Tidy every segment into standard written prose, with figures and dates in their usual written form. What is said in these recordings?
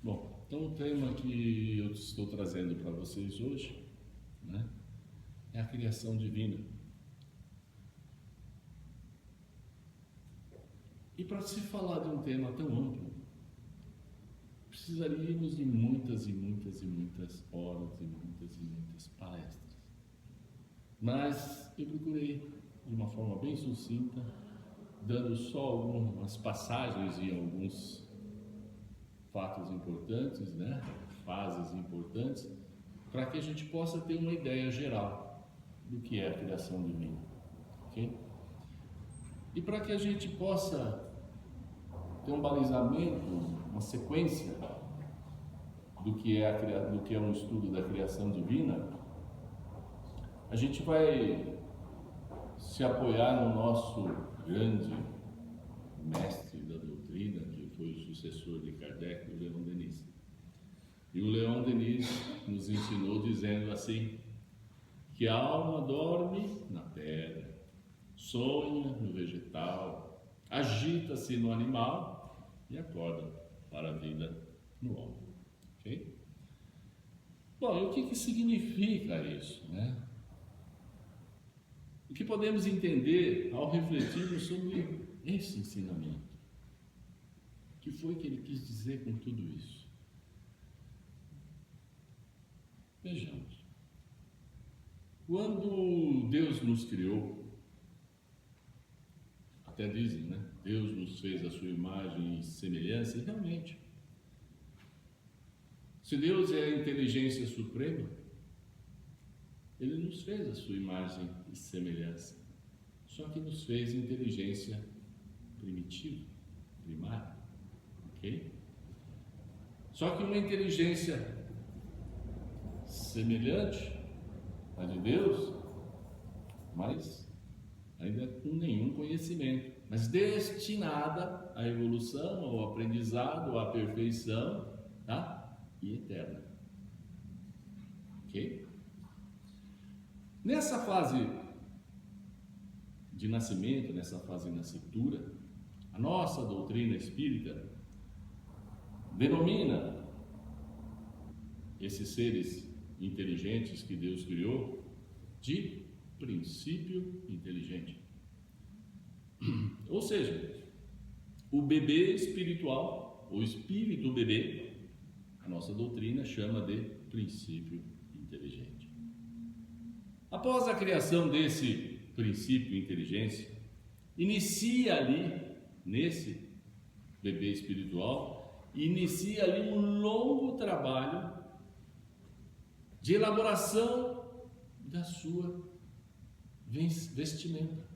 Bom, então o tema que eu estou trazendo para vocês hoje, né, é a criação divina. E para se falar de um tema tão amplo, precisaríamos de muitas horas e muitas palestras. Mas eu procurei, de uma forma bem sucinta, dando só algumas passagens e alguns fatos importantes, né? Fases importantes, para que a gente possa ter uma ideia geral do que é a criação divina, ok? E para que a gente possa ter um balizamento, uma sequência do que é um estudo da criação divina, a gente vai se apoiar no nosso grande mestre da doutrina, que foi o sucessor de Kardec, o Leon Denis. E o Leon Denis nos ensinou dizendo assim, que a alma dorme na terra, sonha no vegetal, agita-se no animal e acorda para a vida no homem. Okay? Bom, e o que significa isso, né? O que podemos entender ao refletirmos sobre esse ensinamento? O que foi que ele quis dizer com tudo isso? Vejamos. Quando Deus nos criou, até dizem, né? Deus nos fez a sua imagem e semelhança, e realmente, se Deus é a inteligência suprema, Ele nos fez a sua imagem e semelhança, só que nos fez inteligência primitiva, primária, ok? Só que uma inteligência semelhante à de Deus, mas ainda com nenhum conhecimento, mas destinada à evolução, ao aprendizado, à perfeição, tá? E eterna, ok? Nessa fase de nascimento, nessa fase de nascitura, a nossa doutrina espírita denomina esses seres inteligentes que Deus criou de princípio inteligente. Ou seja, o bebê espiritual, o espírito bebê, a nossa doutrina chama de princípio inteligente. Após a criação desse princípio inteligência, inicia ali, nesse bebê espiritual, inicia ali um longo trabalho de elaboração da sua vestimenta,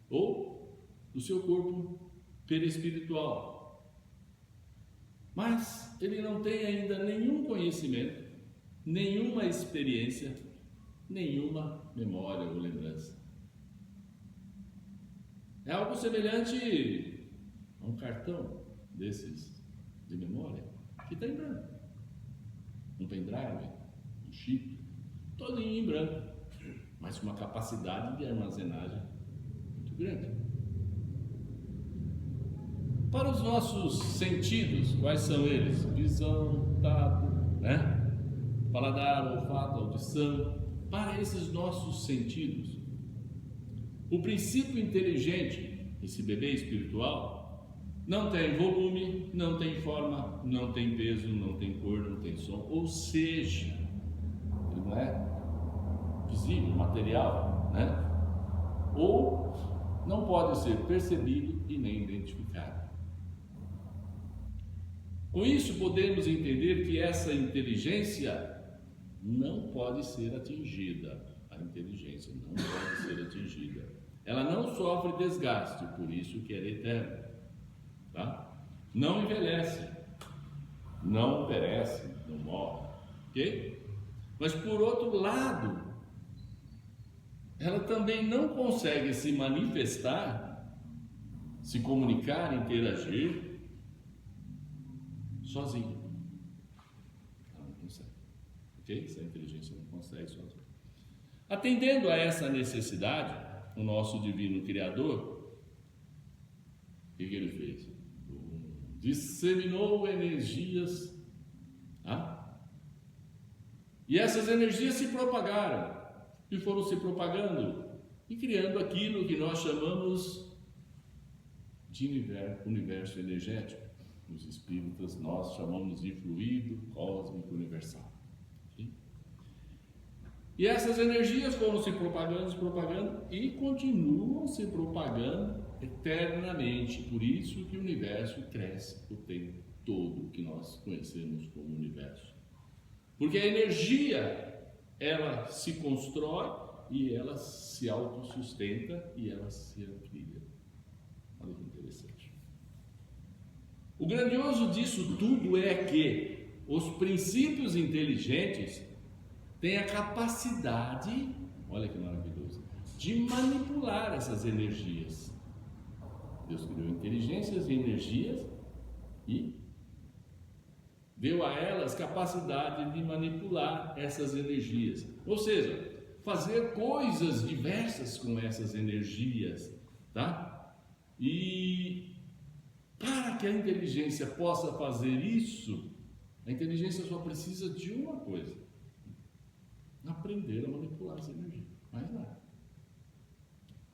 ou do seu corpo perispiritual. Mas ele não tem ainda nenhum conhecimento, nenhuma experiência, nenhuma memória ou lembrança. É algo semelhante a um cartão desses de memória que está em branco. Um pendrive, um chip, todo em branco, mas com uma capacidade de armazenagem muito grande. Para os nossos sentidos, quais são eles? Visão, tato, né? Paladar, olfato, audição. Para esses nossos sentidos, o princípio inteligente, esse bebê espiritual, não tem volume, não tem forma, não tem peso, não tem cor, não tem som. Ou seja, ele não é visível, material, né? Ou não pode ser percebido e nem identificado. Com isso, podemos entender que essa inteligência não pode ser atingida. A inteligência não pode ser atingida. Ela não sofre desgaste, por isso que ela é eterna. Tá? Não envelhece, não perece, não morre. Ok? Mas, por outro lado, ela também não consegue se manifestar, se comunicar, interagir sozinho. Ela não consegue. Ok? Essa inteligência não consegue sozinho. Atendendo a essa necessidade, o nosso divino Criador, o que ele fez? disseminou energias, tá? E essas energias se propagaram, e foram se propagando, e criando aquilo que nós chamamos de universo energético. Os espíritas nós chamamos de fluido cósmico universal. Okay? E essas energias foram se propagando e continuam se propagando eternamente. Por isso que o universo cresce o tempo todo, que nós conhecemos como universo. Porque a energia, ela se constrói e ela se autossustenta e ela se amplia. Olha que interessante. O grandioso disso tudo é que os princípios inteligentes têm a capacidade, olha que maravilhoso, de manipular essas energias. Deus criou inteligências e energias e deu a elas capacidade de manipular essas energias. Ou seja, fazer coisas diversas com essas energias, tá? E para que a inteligência possa fazer isso, a inteligência só precisa de uma coisa: aprender a manipular as energias, mais nada.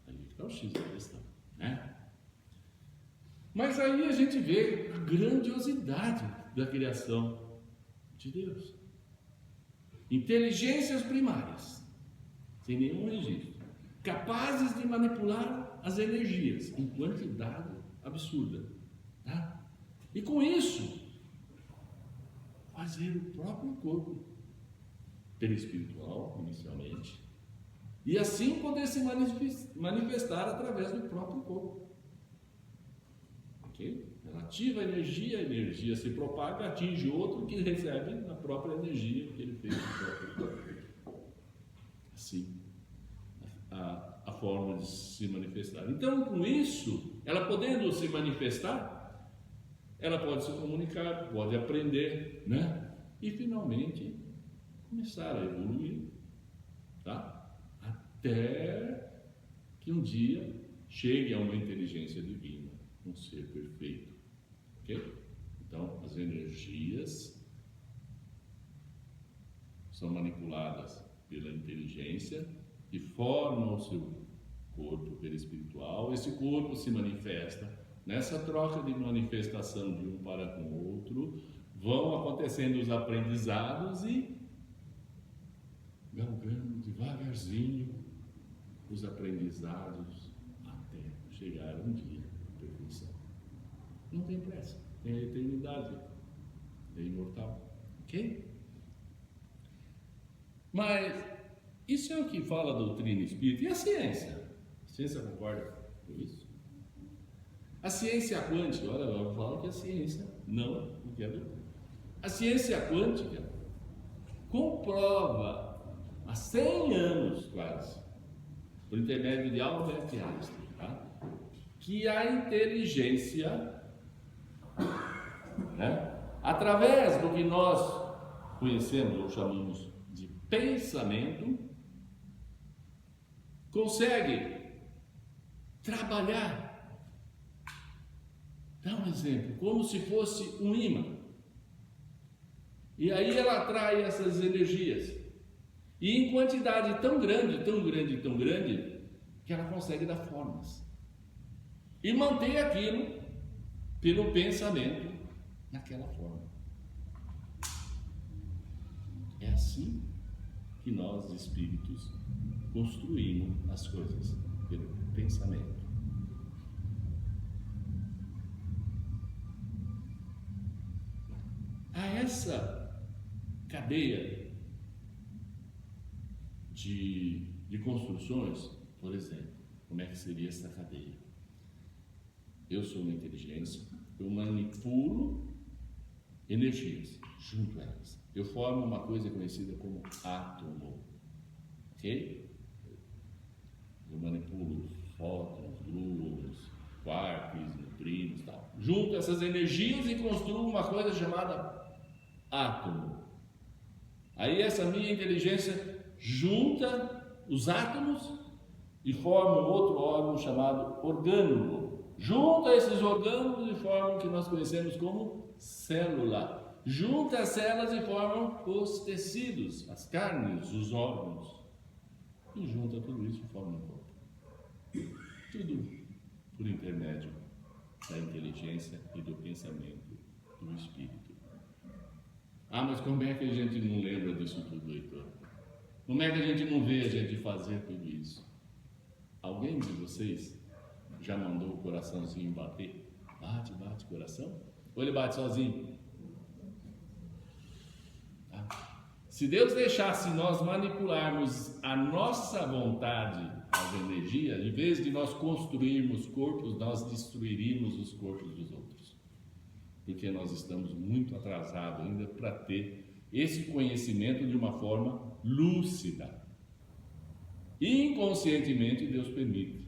Aí está o X da questão, né? Mas aí a gente vê a grandiosidade da criação de Deus. Inteligências primárias, sem nenhum registro, capazes de manipular as energias em quantidade absurda, tá? E com isso fazer o próprio corpo perispiritual inicialmente, e assim poder se manifestar através do próprio corpo. Ok? Ela ativa a energia se propaga, atinge outro que recebe a própria energia que ele fez no próprio corpo. Assim, a forma de se manifestar. Então, com isso, ela podendo se manifestar, ela pode se comunicar, pode aprender, né? E finalmente começar a evoluir, tá? Até que um dia chegue a uma inteligência divina, um ser perfeito, ok? Então, as energias são manipuladas pela inteligência que formam o seu corpo perispiritual. Esse corpo se manifesta. Nessa troca de manifestação de um para com o outro, vão acontecendo os aprendizados e galgando devagarzinho os aprendizados até chegar um dia à perfeição. Não tem pressa, tem a eternidade, é imortal, ok? Mas isso é o que fala a doutrina espírita. E a ciência? A ciência concorda com isso? A ciência quântica, olha, eu falo que a ciência não quer doutrina. A ciência quântica comprova há 100 anos quase, por intermédio de Albert Einstein, tá? Que a inteligência, né, através do que nós conhecemos ou chamamos de pensamento, consegue trabalhar. Dá um exemplo, como se fosse um ímã. E aí ela atrai essas energias. E em quantidade tão grande, que ela consegue dar formas. E manter aquilo pelo pensamento naquela forma. É assim que nós, espíritos, construímos as coisas, pelo pensamento. A essa cadeia de construções, por exemplo, como é que seria essa cadeia? Eu sou uma inteligência, eu manipulo energias, junto a elas. Eu formo uma coisa conhecida como átomo, ok? Eu manipulo fótons, gluons, quarks, neutrinos e tal. Junto essas energias e construo uma coisa chamada átomo. Aí essa minha inteligência junta os átomos e forma um outro órgão chamado orgânulo. Junta esses orgânulos e formam o que nós conhecemos como célula. Junta as células e formam os tecidos, as carnes, os órgãos. E junta tudo isso e forma um corpo. Tudo por intermédio da inteligência e do pensamento do espírito. Ah, mas como é que a gente não lembra disso tudo, Heitor? Como é que a gente não vê a gente fazer tudo isso? Alguém de vocês já mandou o coraçãozinho bater? Bate, bate coração? Ou ele bate sozinho? Se Deus deixasse nós manipularmos a nossa vontade, as energias, em vez de nós construirmos corpos, nós destruiríamos os corpos dos outros. Porque nós estamos muito atrasados ainda para ter esse conhecimento de uma forma lúcida. Inconscientemente Deus permite,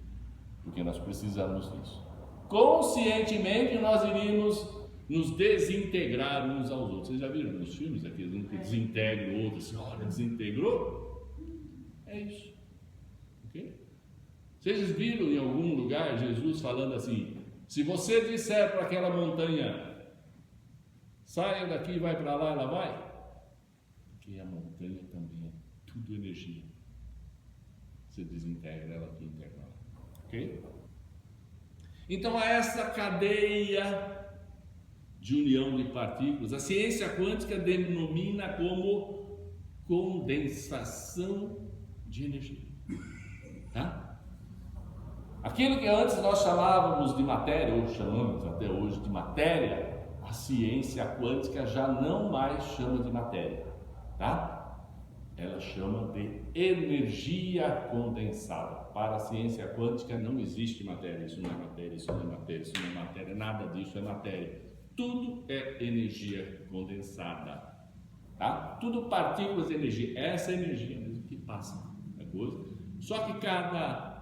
porque nós precisamos disso. Conscientemente nós iríamos nos desintegrar uns aos outros. Vocês já viram nos filmes aqueles um que desintegra o outro, assim, olha, desintegrou? É isso. Ok? Vocês viram em algum lugar Jesus falando assim: se você disser para aquela montanha, saia daqui e vai para lá, ela vai? Porque a montanha também é tudo energia. Você desintegra ela aqui, integra ela. Ok? Então, essa cadeia de união de partículas, a ciência quântica denomina como condensação de energia. Tá? Aquilo que antes nós chamávamos de matéria, ou chamamos até hoje de matéria, a ciência quântica já não mais chama de matéria, tá? Ela chama de energia condensada. Para a ciência quântica não existe matéria, isso não é matéria, isso não é matéria, isso não é matéria, nada disso é matéria. Tudo é energia condensada, tá? Tudo partículas de energia, essa energia mesmo que passa a coisa. Só que cada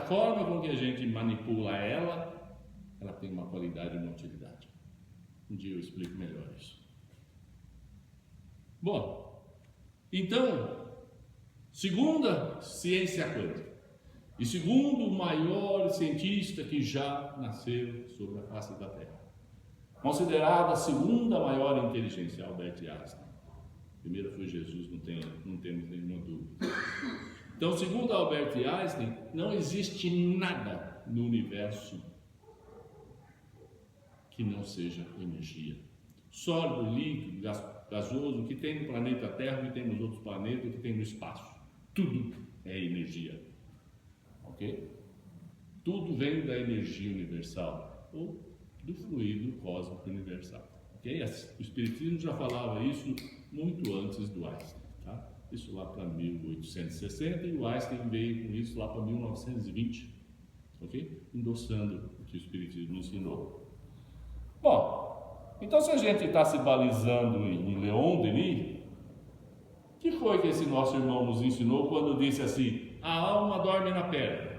forma com que a gente manipula ela tem uma qualidade e uma utilidade. Um dia eu explico melhor isso. Bom, então, segundo a ciência quântica, e segundo o maior cientista que já nasceu sobre a face da Terra, considerada a segunda maior inteligência, Albert Einstein. Primeiro foi Jesus, não temos nenhuma dúvida. Então, segundo Albert Einstein, não existe nada no universo que não seja energia. Sólido, líquido, gasoso, o que tem no planeta Terra, o que tem nos outros planetas, o que tem no espaço. Tudo é energia. Ok? Tudo vem da energia universal, ou do fluido cósmico universal. Ok? O Espiritismo já falava isso muito antes do Einstein. Tá? Isso lá para 1860, e o Einstein veio com isso lá para 1920. Ok? Endossando o que o Espiritismo ensinou. Bom, então se a gente está se balizando em Leon Denis, o que foi que esse nosso irmão nos ensinou quando disse assim: a alma dorme na pedra?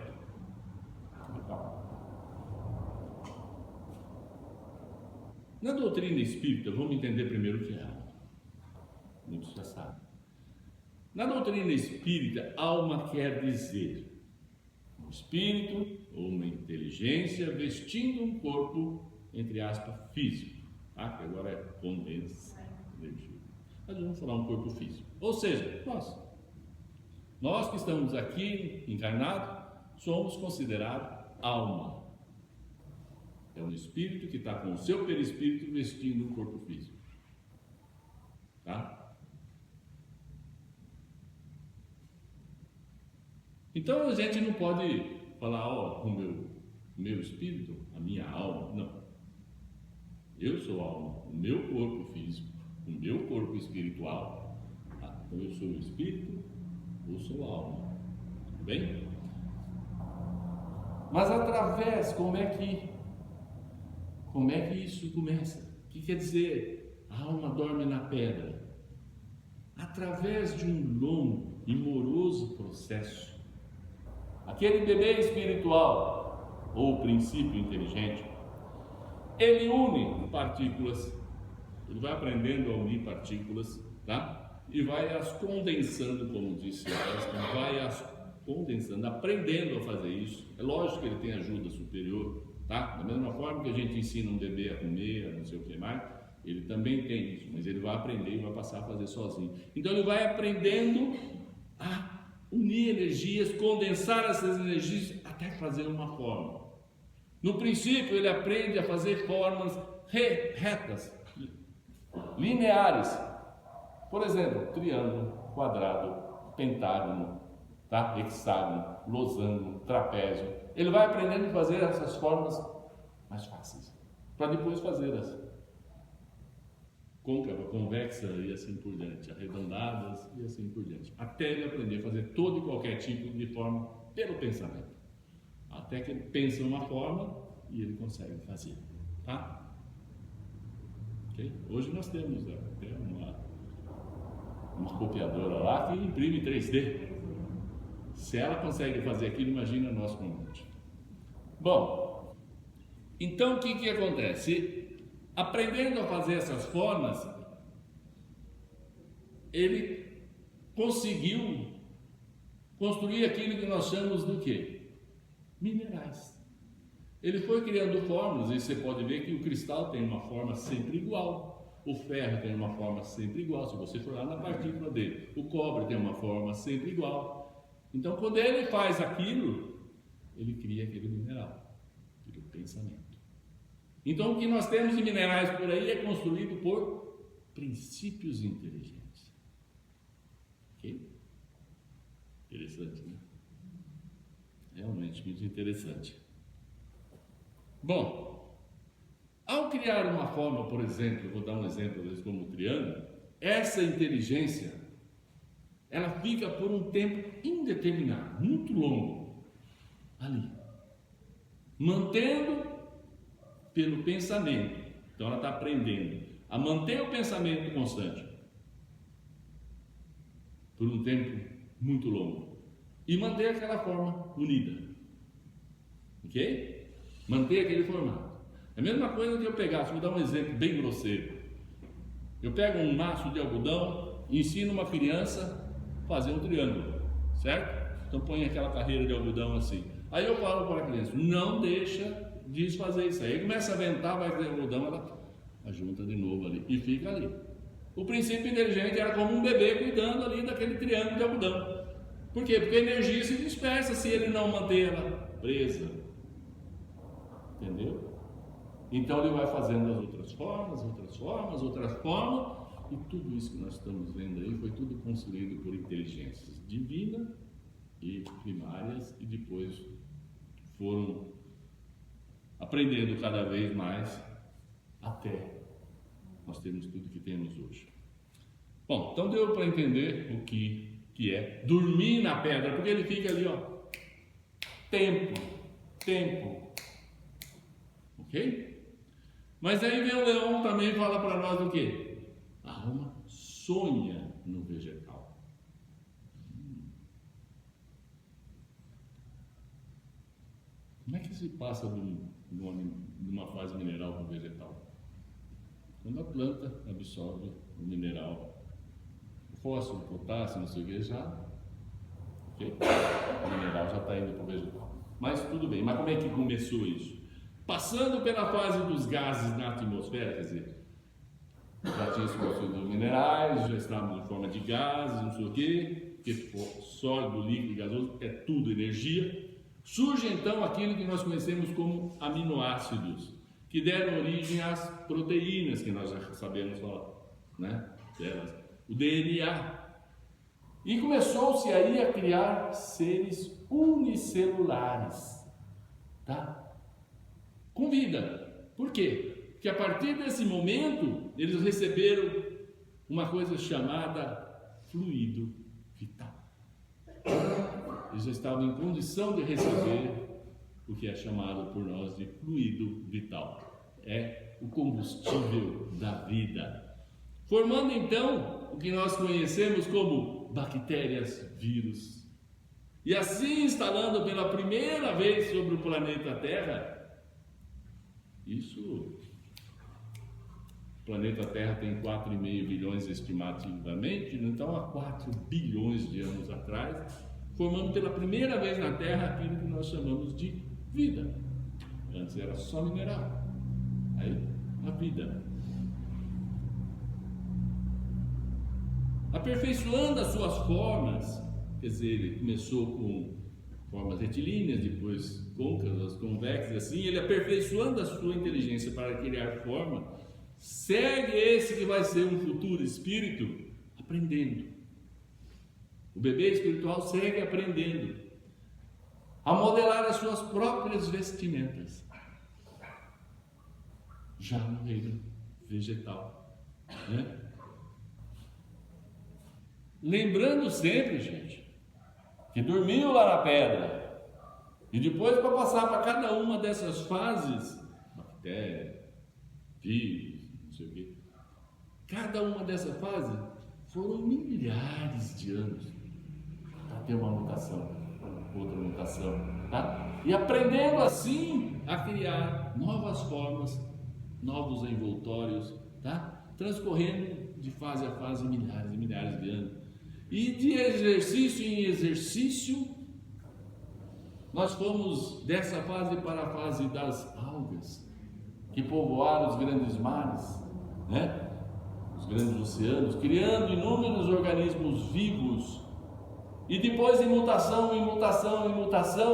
Na doutrina espírita, vamos entender primeiro o que é alma. Muitos já sabem. Na doutrina espírita, alma quer dizer um espírito ou uma inteligência vestindo um corpo, entre aspas, físico, tá? Que agora é condensa energia. Mas vamos falar um corpo físico. Ou seja, nós que estamos aqui encarnados, somos considerados alma. É um espírito que está com o seu perispírito vestindo um corpo físico. Tá? Então a gente não pode falar, ó, o meu espírito, a minha alma. Não. Eu sou alma, o meu corpo físico, o meu corpo espiritual. Tá? Então eu sou o espírito, eu sou a alma. Tudo bem? Mas através, como é que isso começa? O que quer dizer a alma dorme na pedra? Através de um longo e moroso processo. Aquele bebê espiritual, ou princípio inteligente, ele une partículas, ele vai aprendendo a unir partículas, tá? E vai as condensando, como disse Einstein, vai as condensando, aprendendo a fazer isso. É lógico que ele tem ajuda superior, tá? Da mesma forma que a gente ensina um bebê a comer, a não sei o que mais, ele também tem isso, mas ele vai aprender e vai passar a fazer sozinho. Então ele vai aprendendo a unir energias, condensar essas energias até fazer uma forma. No princípio ele aprende a fazer formas retas, lineares. Por exemplo, triângulo, quadrado, pentágono, tá? Hexágono, losango, trapézio. Ele vai aprendendo a fazer essas formas mais fáceis, para depois fazer as côncava, convexa e assim por diante, arredondadas e assim por diante, até ele aprender a fazer todo e qualquer tipo de forma pelo pensamento, até que ele pensa uma forma e ele consegue fazer, tá? Okay? Hoje nós temos até uma copiadora lá que imprime 3D. Se ela consegue fazer aquilo, imagina nós com um monte. Bom, então o que acontece? Aprendendo a fazer essas formas, ele conseguiu construir aquilo que nós chamamos do quê? Minerais. Ele foi criando fórmulas, e você pode ver que o cristal tem uma forma sempre igual, o ferro tem uma forma sempre igual, se você for lá na partícula dele, o cobre tem uma forma sempre igual. Então, quando ele faz aquilo, ele cria aquele mineral, aquele pensamento. Então, o que nós temos de minerais por aí é construído por princípios inteligentes. Ok? Interessante, né? Realmente muito interessante. Bom, ao criar uma forma, por exemplo, vou dar um exemplo como o triângulo, essa inteligência, ela fica por um tempo indeterminado, muito longo, ali, mantendo pelo pensamento. Então ela está aprendendo a manter o pensamento constante por um tempo muito longo e manter aquela forma unida, ok? Manter aquele formato. É a mesma coisa que eu pegasse, vou dar um exemplo bem grosseiro. Eu pego um maço de algodão e ensino uma criança a fazer um triângulo, certo? Então põe aquela carreira de algodão assim. Aí eu falo para a criança, não deixa desfazer isso aí. Começa a ventar, vai fazer algodão, ela junta de novo ali e fica ali. O princípio inteligente era como um bebê cuidando ali daquele triângulo de algodão. Por quê? Porque a energia se dispersa se ele não manter ela presa. Entendeu? Então ele vai fazendo as outras formas, e tudo isso que nós estamos vendo aí foi tudo construído por inteligências divinas e primárias, e depois foram aprendendo cada vez mais até nós termos tudo que temos hoje. Bom, então deu para entender o que é dormir na pedra, porque ele fica ali, ó, tempo, ok? Mas aí vem o leão também fala para nós o quê? A alma sonha no vegetal. Como é que se passa de uma fase mineral para o vegetal? Quando a planta absorve o mineral, o fósforo, o potássio, não sei o que, já, okay? O mineral já está indo para o vegetal. Mas tudo bem, mas como é que começou isso? Passando pela fase dos gases na atmosfera, quer dizer, já tinha se construído os minerais, já estávamos em forma de gases, não sei o quê, porque sólido, líquido e gasoso é tudo energia. Surge então aquilo que nós conhecemos como aminoácidos, que deram origem às proteínas, que nós já sabemos falar, né? Delas, o DNA. E começou-se aí a criar seres unicelulares, tá? Com vida. Por quê? Porque a partir desse momento eles receberam uma coisa chamada fluido vital. Eles já estavam em condição de receber o que é chamado por nós de fluido vital. É o combustível da vida. Formando então o que nós conhecemos como bactérias, vírus. E assim instalando pela primeira vez sobre o planeta Terra. Isso, o planeta Terra tem 4,5 bilhões estimativamente, então há 4 bilhões de anos atrás formando pela primeira vez na Terra aquilo que nós chamamos de vida. Antes era só mineral. Aí, a vida. Aperfeiçoando as suas formas, quer dizer, ele começou com formas retilíneas, depois côncavas, convexas, assim, ele aperfeiçoando a sua inteligência para criar forma, segue esse que vai ser um futuro espírito, aprendendo. O bebê espiritual segue aprendendo a modelar as suas próprias vestimentas, já no reino vegetal, né? Lembrando sempre, gente, que dormiu lá na pedra, e depois para passar para cada uma dessas fases, bactéria, vírus, não sei o quê, cada uma dessas fases foram milhares de anos para ter uma mutação, outra mutação, tá? E aprendendo assim a criar novas formas, novos envoltórios, tá? Transcorrendo de fase a fase milhares e milhares de anos. E de exercício em exercício, nós fomos dessa fase para a fase das algas, que povoaram os grandes mares, né? Os grandes oceanos, criando inúmeros organismos vivos. E depois, em mutação,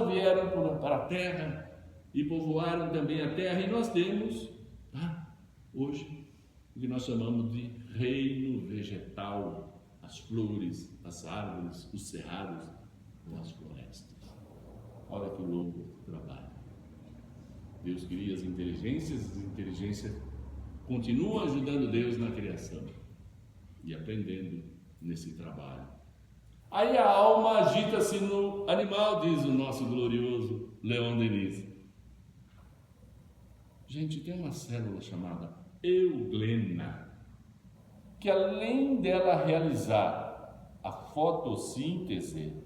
vieram para a Terra e povoaram também a Terra. E nós temos, tá? Hoje, o que nós chamamos de reino vegetal. As flores, as árvores, os cerrados ou as florestas. Olha que louco trabalho. Deus cria as inteligências continuam ajudando Deus na criação e aprendendo nesse trabalho. Aí a alma agita-se no animal, diz o nosso glorioso Leon Denis. Gente, tem uma célula chamada euglena, que além dela realizar a fotossíntese,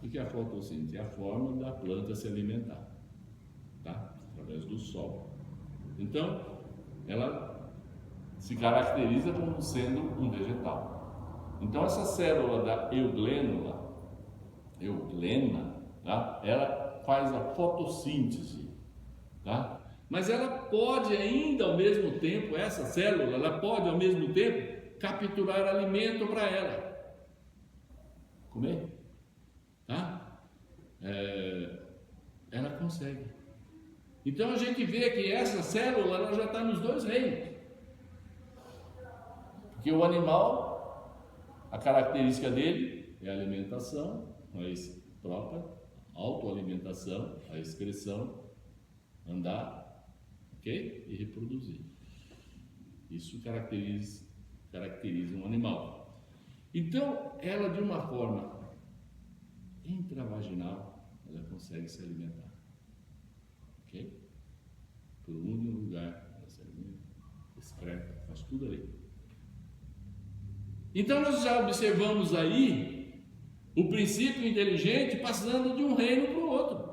o que é a fotossíntese? É a forma da planta se alimentar, tá? Através do sol. Então, ela se caracteriza como sendo um vegetal. Então, essa célula da euglena, tá? Ela faz a fotossíntese, tá? Mas ela pode ainda ao mesmo tempo, essa célula, ela pode ao mesmo tempo capturar alimento para ela comer, tá? Ela consegue. Então a gente vê que essa célula ela já está nos dois reinos, porque o animal, a característica dele é a alimentação, mais própria, autoalimentação, a excreção, andar, ok? E reproduzir. Isso caracteriza um animal. Então, ela de uma forma intravaginal, ela consegue se alimentar, ok? Por um único lugar, ela se alimenta, excreta, faz tudo ali. Então, nós já observamos aí o princípio inteligente passando de um reino para o outro.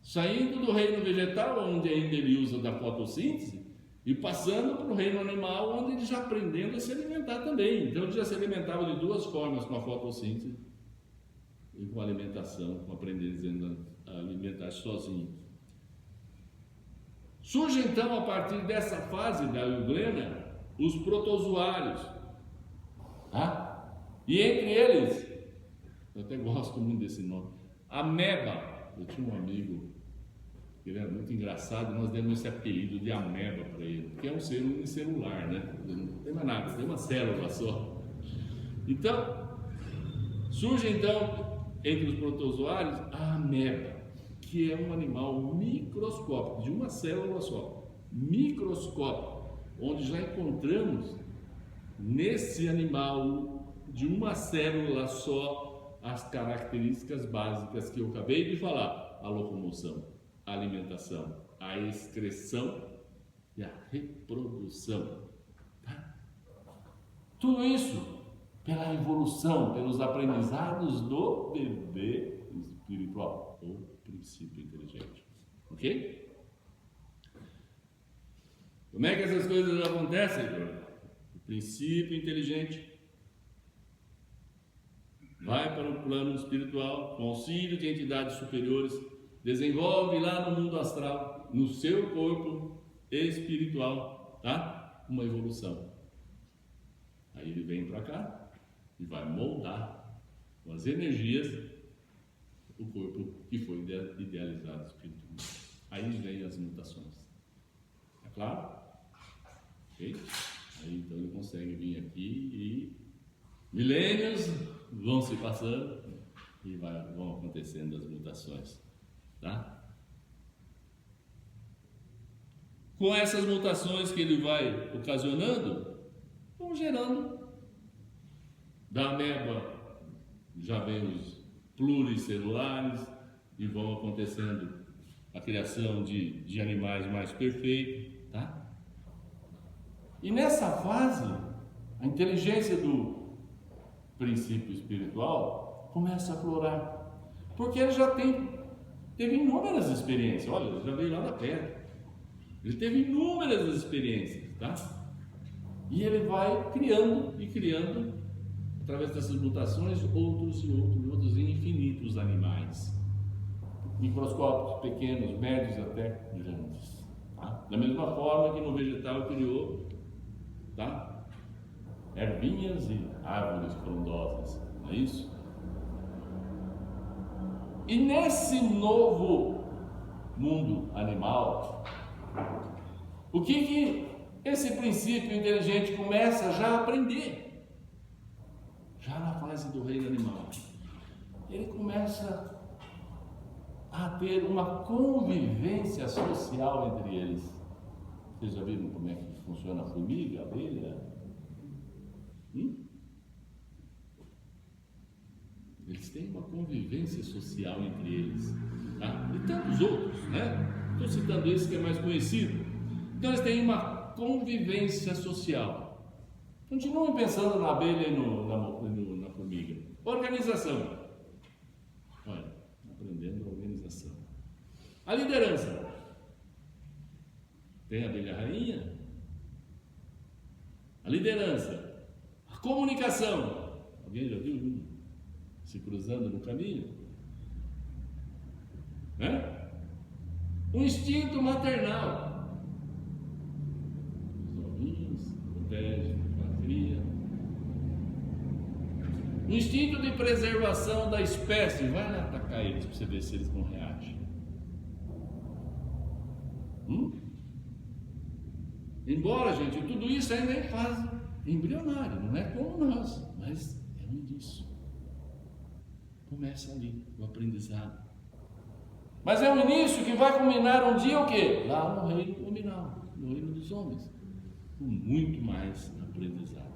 Saindo do reino vegetal, onde ainda ele usa da fotossíntese, e passando para o reino animal, onde ele já aprendendo a se alimentar também. Então ele já se alimentava de duas formas, com a fotossíntese e com a alimentação, com aprendendo a alimentar sozinho. Surge então, a partir dessa fase da euglena, os protozoários, tá? E entre eles, eu até gosto muito desse nome, ameba. Eu tinha um amigo, ele era muito engraçado, nós demos esse apelido de ameba para ele, porque é um ser unicelular, né? Não tem mais nada, tem uma célula só. Então, surge então, entre os protozoários, a ameba, que é um animal microscópico, de uma célula só, microscópico, onde já encontramos nesse animal de uma célula só as características básicas que eu acabei de falar: a locomoção, a alimentação, a excreção e a reprodução. Tá? Tudo isso pela evolução, pelos aprendizados do bebê espiritual, ou princípio inteligente. Ok? Como é que essas coisas acontecem, Heitor? O princípio inteligente vai para o plano espiritual, com auxílio de entidades superiores, desenvolve lá no mundo astral, no seu corpo espiritual, tá? Uma evolução. Aí ele vem para cá e vai moldar com as energias o corpo que foi idealizado espiritualmente. Aí vem as mutações. É claro? Ok? Aí então ele consegue vir aqui e milênios vão se passando e vão acontecendo as mutações, tá? Com essas mutações que ele vai ocasionando, vão gerando. Da ameba já vem os pluricelulares e vão acontecendo a criação de animais mais perfeitos, tá? E nessa fase, a inteligência do princípio espiritual começa a aflorar, porque ele já teve inúmeras experiências. Olha, ele já veio lá da Terra, ele teve inúmeras experiências, tá? E ele vai criando e criando, através dessas mutações, outros e infinitos animais, microscópicos, pequenos, médios até grandes, tá? Da mesma forma que no vegetal criou, tá? Ervinhas e árvores frondosas, não é isso? E nesse novo mundo animal, o que esse princípio inteligente começa já a aprender? Já na fase do reino animal, ele começa a ter uma convivência social entre eles. Vocês já viram como é que funciona a formiga, a abelha? Eles têm uma convivência social entre eles, tá? E tantos outros, né? Estou citando esse que é mais conhecido. Então eles têm uma convivência social. Continuem pensando na abelha e na formiga. Organização. Olha, aprendendo a organização. A liderança. Tem a abelha rainha. A liderança. A comunicação. Alguém já viu um se cruzando no caminho? Né? O instinto maternal. Os ovinhos protegem a cria. O instinto de preservação da espécie. Vai lá atacar eles para você ver se eles não reagem. Embora, gente, tudo isso ainda é em fase embrionária, não é como nós, mas é um início. Começa ali o aprendizado. Mas é um início que vai culminar um dia o quê? Lá no reino nominal, no reino dos homens, com muito mais aprendizado.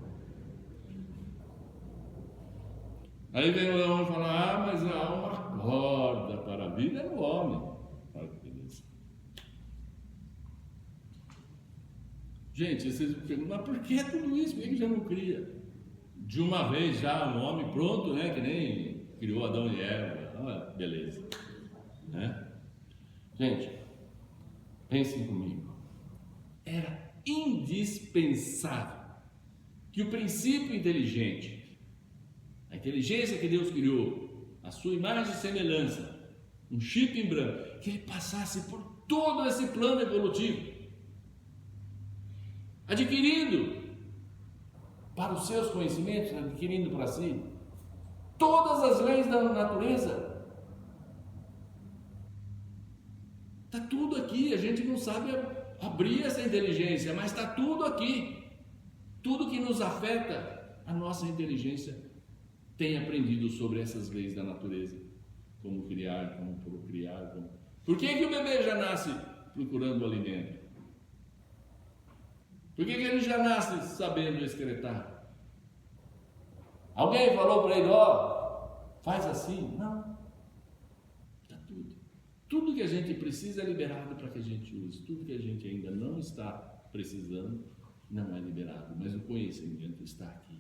Aí vem o leão e fala: mas a alma acorda para a vida no homem. Olha que beleza. Gente, vocês me perguntam: mas por que tudo isso? Por que já não cria? De uma vez já um homem pronto, né? Que nem criou Adão e Eva. Olha, beleza. Né? Gente, pensem comigo. Era indispensável que o princípio inteligente, a inteligência que Deus criou, a sua imagem e semelhança, um chip em branco, que ele passasse por todo esse plano evolutivo, adquirindo para os seus conhecimentos, adquirindo para si todas as leis da natureza. Está tudo aqui, a gente não sabe abrir essa inteligência, mas está tudo aqui. Tudo que nos afeta, a nossa inteligência tem aprendido sobre essas leis da natureza. Como criar, como procriar. Por que o bebê já nasce procurando alimento? Por que ele já nasce sabendo excretar? Alguém falou para ele: faz assim? Não. Está tudo. Tudo que a gente precisa é liberado para que a gente use. Tudo que a gente ainda não está precisando não é liberado, mas o conhecimento está aqui.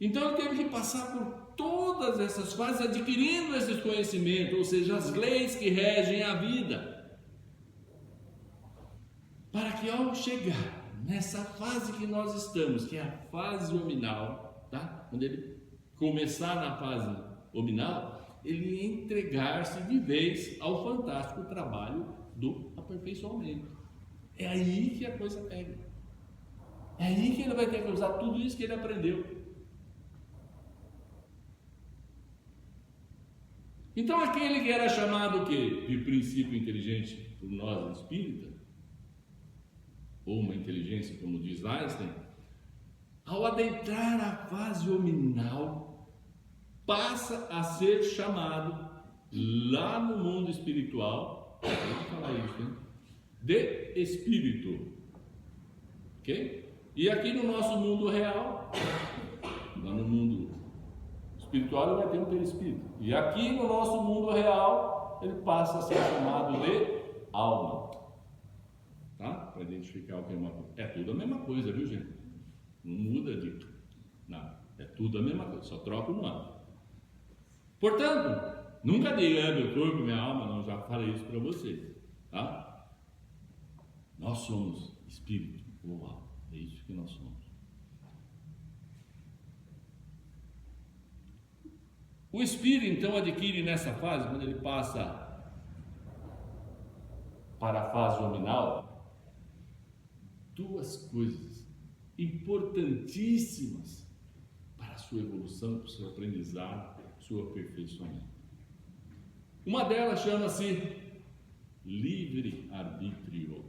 Então ele teve que passar por todas essas fases, adquirindo esses conhecimentos, ou seja, as leis que regem a vida, para que ao chegar nessa fase que nós estamos, que é a fase nominal, tá? Quando ele começar na fase hominal, ele ia entregar-se de vez ao fantástico trabalho do aperfeiçoamento. É aí que a coisa pega. É aí que ele vai ter que usar tudo isso que ele aprendeu. Então aquele que era chamado o quê? De princípio inteligente por nós espíritas, ou uma inteligência, como diz Einstein, ao adentrar a fase hominal, passa a ser chamado lá no mundo espiritual, vou falar isso, hein? De espírito, ok? E aqui no nosso mundo real, lá no mundo espiritual, ele vai ter um perispírito. E aqui no nosso mundo real, ele passa a ser chamado de alma. Tá? Para identificar o que é uma coisa. É tudo a mesma coisa, viu, gente? Não muda de nada. É tudo a mesma coisa, só troca o nome. Portanto, nunca diga meu corpo, minha alma, não, já falei isso para vocês. Tá? Nós somos espírito ou alma. É isso que nós somos. O espírito, então, adquire nessa fase, quando ele passa para a fase hominal, duas coisas importantíssimas para a sua evolução, para o seu aprendizado, para o seu aperfeiçoamento. Uma delas chama-se livre-arbítrio.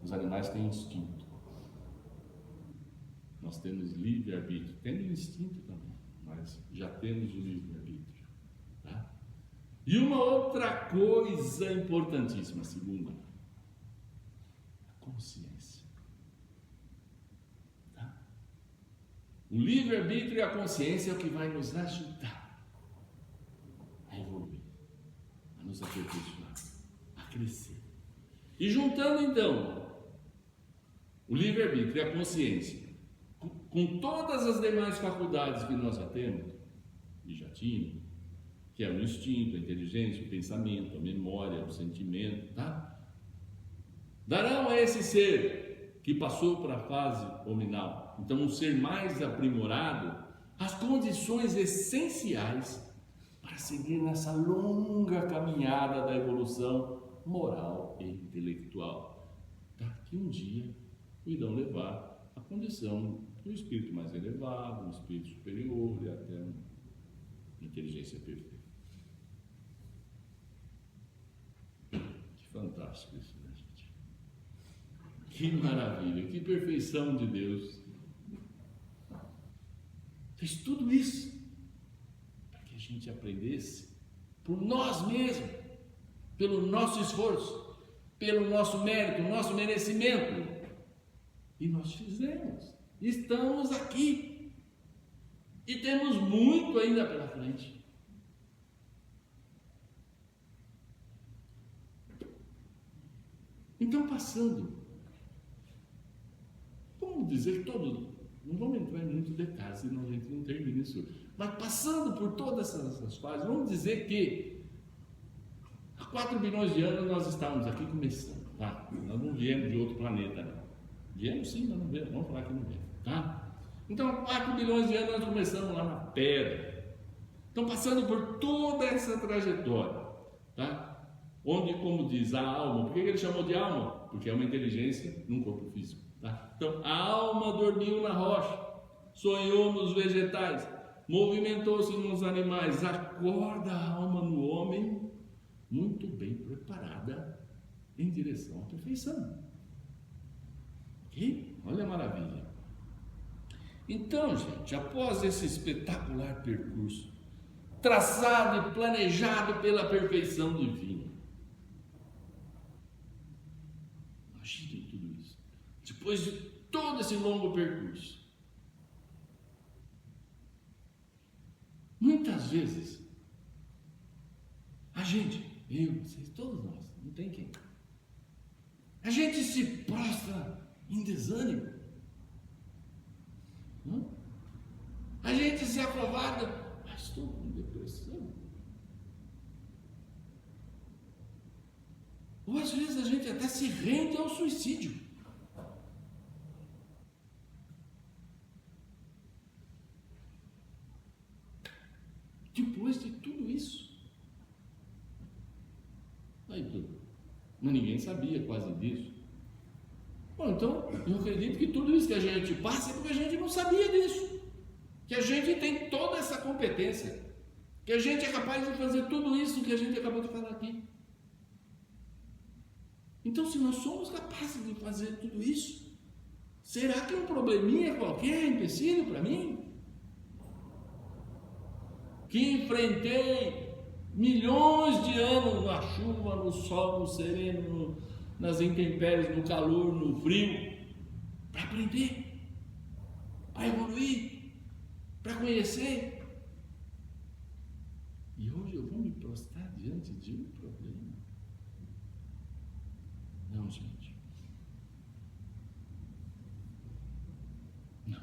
Os animais têm instinto. Nós temos livre-arbítrio. Temos instinto também, mas já temos o livre-arbítrio. Tá? E uma outra coisa importantíssima, segunda, a consciência. Tá? O livre-arbítrio e a consciência é o que vai nos ajudar a evoluir, a nos aperfeiçoar, a crescer. E juntando então o livre-arbítrio e a consciência, com todas as demais faculdades que nós já temos, e já tínhamos, que é o instinto, a inteligência, o pensamento, a memória, o sentimento, tá? Darão a esse ser que passou para a fase hominal, então um ser mais aprimorado, as condições essenciais para seguir nessa longa caminhada da evolução moral e intelectual, tá? Que um dia o irão levar à condição do espírito mais elevado, um espírito superior e até uma inteligência perfeita. Que fantástico isso, né, gente? Que maravilha, que perfeição de Deus. Fez tudo isso para que a gente aprendesse por nós mesmos, pelo nosso esforço, pelo nosso mérito, nosso merecimento. E nós fizemos. Estamos aqui. E temos muito ainda pela frente. Então, passando, vamos dizer todos, não vamos entrar em muitos detalhes, senão a gente não termina isso. Mas passando por todas essas fases, vamos dizer que há 4 bilhões de anos nós estávamos aqui começando, tá? Nós não viemos de outro planeta, não. Viemos sim, mas não viemos, vamos falar que não viemos, tá? Então, há 4 bilhões de anos nós começamos lá na pedra. Então, passando por toda essa trajetória, tá? Onde, como diz a alma, por que ele chamou de alma? Porque é uma inteligência num corpo físico, tá? Então, a alma dormiu na rocha, sonhou nos vegetais, movimentou-se nos animais, acorda a alma no homem, muito bem preparada em direção à perfeição. Ok? Olha a maravilha. Então, gente, após esse espetacular percurso, traçado e planejado pela perfeição divina, imaginem tudo isso. Depois de todo esse longo percurso, muitas vezes, a gente, eu, vocês, todos nós, não tem quem, a gente se prostra em desânimo. A gente se acovarda, mas estou com depressão. Ou às vezes a gente até se rende ao suicídio. Aí tudo. Mas ninguém sabia quase disso. Bom, então, eu acredito que tudo isso que a gente passa é porque a gente não sabia disso. Que a gente tem toda essa competência. Que a gente é capaz de fazer tudo isso que a gente acabou de falar aqui. Então, se nós somos capazes de fazer tudo isso, será que um probleminha qualquer é empecilho para mim? Que enfrentei milhões de anos na chuva, no sol, no sereno, nas intempéries, no calor, no frio, para aprender, para evoluir, para conhecer. E hoje eu vou me prostrar diante de um problema? Não, gente. Não.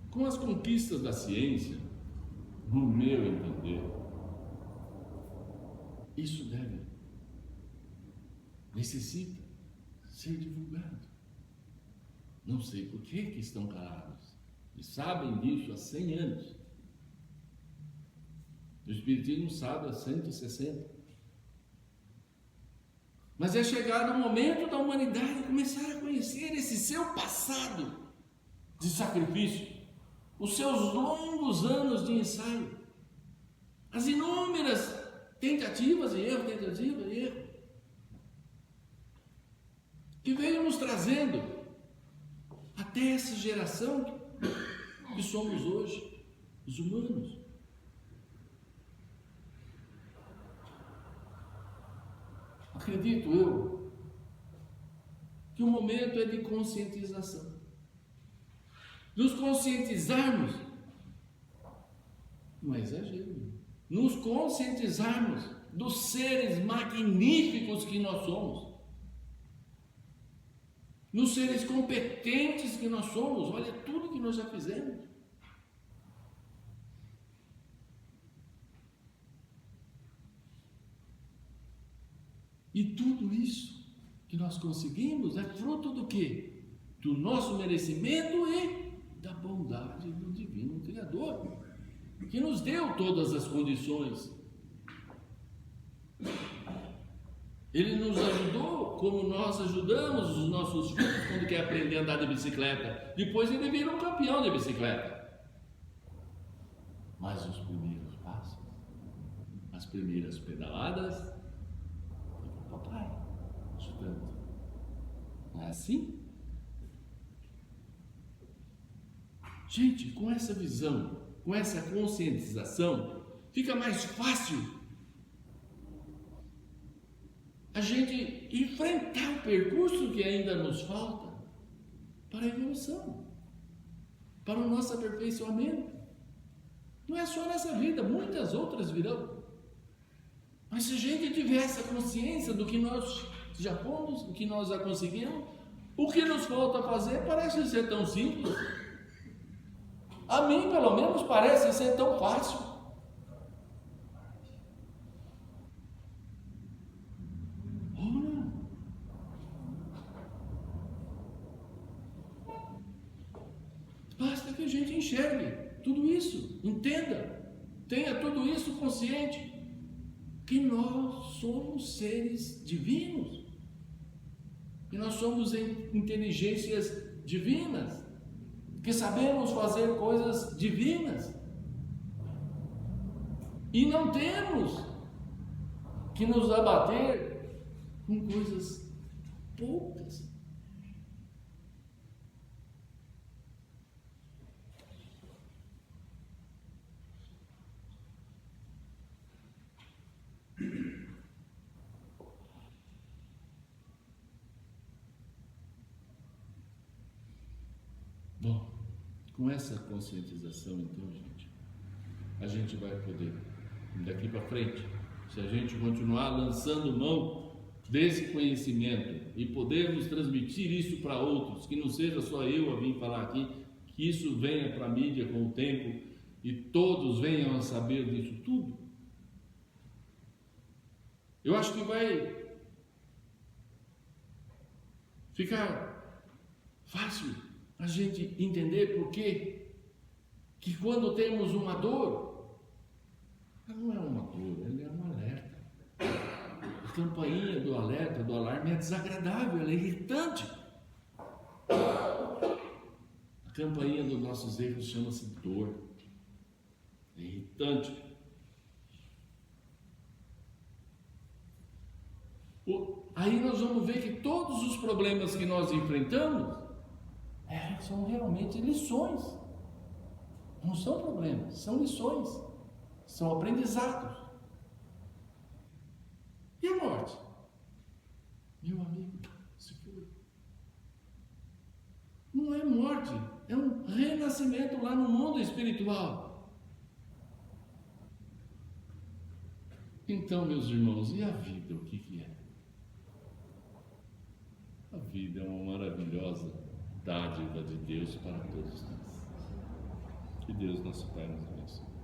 Com as conquistas da ciência, no meu entender, isso necessita ser divulgado. Não sei por que estão calados. E sabem disso há 100 anos. O Espiritismo sabe há 160. Mas é chegado o momento da humanidade começar a conhecer esse seu passado de sacrifício, os seus longos anos de ensaio, as inúmeras tentativas e erro, que veio nos trazendo até essa geração que somos hoje, os humanos. Acredito eu que o momento é de conscientização. Nos conscientizarmos, não é exagero, nos conscientizarmos dos seres magníficos que nós somos, nos seres competentes que nós somos. Olha tudo que nós já fizemos. E tudo isso que nós conseguimos é fruto do quê? Do nosso merecimento e da bondade do Divino Criador, que nos deu todas as condições. Ele nos ajudou como nós ajudamos os nossos filhos quando quer aprender a andar de bicicleta. Depois ele vira um campeão de bicicleta. Mas os primeiros passos, as primeiras pedaladas, foi com o papai ajudando. Não é assim? Gente, com essa visão, com essa conscientização, fica mais fácil a gente enfrentar o percurso que ainda nos falta para a evolução, para o nosso aperfeiçoamento. Não é só nessa vida, muitas outras virão. Mas se a gente tiver essa consciência do que nós já fomos, do que nós já conseguimos, o que nos falta fazer parece ser tão simples. A mim, pelo menos, parece ser tão fácil. Ora, basta que a gente enxergue tudo isso, entenda, tenha tudo isso consciente, que nós somos seres divinos, que nós somos inteligências divinas, que sabemos fazer coisas divinas, e não temos que nos abater com coisas poucas. Bom, com essa conscientização, então, gente, a gente vai poder, daqui para frente, se a gente continuar lançando mão desse conhecimento e podermos transmitir isso para outros, que não seja só eu a vir falar aqui, que isso venha para a mídia com o tempo e todos venham a saber disso tudo, eu acho que vai ficar fácil a gente entender por quê que quando temos uma dor, Não é uma dor, ele é um alerta. A campainha do alerta, do alarme é desagradável, ela é irritante. A campainha dos nossos erros chama-se dor. É irritante. Aí nós vamos ver que todos os problemas que nós enfrentamos são realmente lições. Não são problemas, são lições. São aprendizados. E a morte? Meu amigo, se foi. Não é morte, é um renascimento lá no mundo espiritual. Então, meus irmãos, e a vida, o que é? A vida é uma maravilhosa dádiva de Deus para todos nós. Que Deus, nosso Pai, nos abençoe.